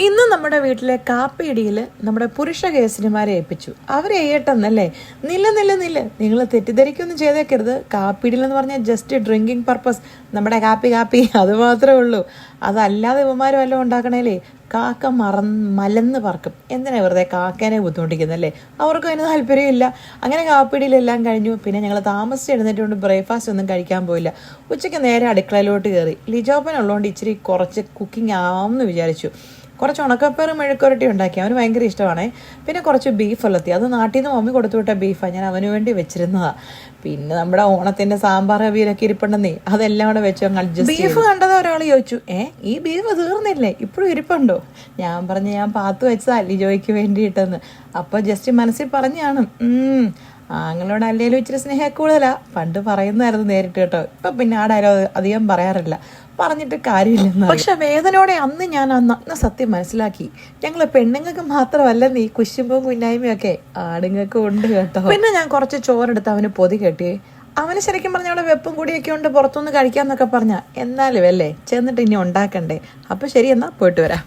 ഇന്ന് നമ്മുടെ വീട്ടിലെ കാപ്പിയിടിയിൽ നമ്മുടെ പുരുഷ കേസരിമാരെ ഏൽപ്പിച്ചു. അവരെ ചെയ്യട്ടെന്നല്ലേ. നില്ല നിങ്ങൾ തെറ്റിദ്ധരിക്കൊന്നും ചെയ്തേക്കരുത്. കാപ്പിയിടിയിൽ എന്ന് പറഞ്ഞാൽ ജസ്റ്റ് ഡ്രിങ്കിങ് പർപ്പസ്, നമ്മുടെ കാപ്പി അത് മാത്രമേ ഉള്ളൂ. അതല്ലാതെ ഇവന്മാരും വല്ലതും ഉണ്ടാക്കണേലേ കാക്ക മലന്ന് പറക്കും. എന്തിനാ വെറുതെ കാക്കേനെ ബുദ്ധിമുട്ടിക്കുന്നല്ലേ? അവർക്കും അതിന് താല്പര്യമില്ല. അങ്ങനെ കാപ്പിയിടിയിലെല്ലാം കഴിഞ്ഞു. പിന്നെ ഞങ്ങൾ താമസിച്ച് എഴുന്നേറ്റുകൊണ്ട് ബ്രേക്ക്ഫാസ്റ്റ് ഒന്നും കഴിക്കാൻ പോയില്ല. ഉച്ചയ്ക്ക് നേരെ അടുക്കളയിലോട്ട് കയറി. ലിജോപ്പൻ ഉള്ളതുകൊണ്ട് ഇച്ചിരി കുറച്ച് കുക്കിംഗ് ആവുമെന്ന് വിചാരിച്ചു. കുറച്ച് ഉണക്കപ്പേറ് മെഴുക്കുരട്ടി ഉണ്ടാക്കി, അവന് ഭയങ്കര ഇഷ്ടമാണേ. പിന്നെ കുറച്ച് ബീഫ് ഉലത്തി, അത് നാട്ടിൽ നിന്ന് മമ്മി കൊടുത്തു വിട്ട ബീഫാണ്, ഞാൻ അവന് വേണ്ടി വെച്ചിരുന്നതാണ്. പിന്നെ നമ്മുടെ ഓണത്തിൻ്റെ സാമ്പാർ അവിയലൊക്കെ ഇരിപ്പുണ്ടെന്നേ, അതെല്ലാം കൂടെ വെച്ച് അങ്ങ് അഡ്ജസ്റ്റ്. ബീഫ് കണ്ടത് ഒരാൾ ചോദിച്ചു, ഈ ബീഫ് തീർന്നില്ലേ, ഇപ്പോഴും ഇരിപ്പുണ്ടോ? ഞാൻ പറഞ്ഞു, ഞാൻ പാത്ത് വെച്ചതാ ലിജോയ്ക്ക് വേണ്ടിയിട്ടെന്ന്. അപ്പോൾ ജസ്റ്റ് മനസ്സിൽ പറഞ്ഞാണ്. ആങ്ങളോട് അല്ലേലും ഇച്ചിരി സ്നേഹം കൂടുതലാണ്. പണ്ട് പറയുന്നതായിരുന്നു നേരിട്ട് കേട്ടോ. ഇപ്പം പിന്നെ ആ ഡയലോഗ് അധികം പറയാറില്ല, പറഞ്ഞിട്ട് കാര്യമില്ലെന്ന്. പക്ഷെ വേദനയോടെ അന്ന് ഞാൻ അന്ന് സത്യം മനസ്സിലാക്കി, ഞങ്ങൾ പെണ്ണുങ്ങൾക്ക് മാത്രമല്ലെന്ന് ഈ കുശുമ്പും കുന്നായ്മയൊക്കെ ആണുങ്ങൾക്ക് ഉണ്ട് കേട്ടോ. പിന്നെ ഞാൻ കുറച്ച് ചോറെടുത്ത് അവന് പൊതി കെട്ടി. അവന് ശരിക്കും പറഞ്ഞ അവിടെ വെപ്പും കൂടിയൊക്കെ ഉണ്ട്, പുറത്തുനിന്ന് കഴിക്കാമെന്നൊക്കെ പറഞ്ഞാൽ എന്നാലും അല്ലേ ചെന്നിട്ട് ഇനി ഉണ്ടാക്കണ്ടേ. അപ്പോൾ ശരി, എന്നാൽ പോയിട്ട് വരാം.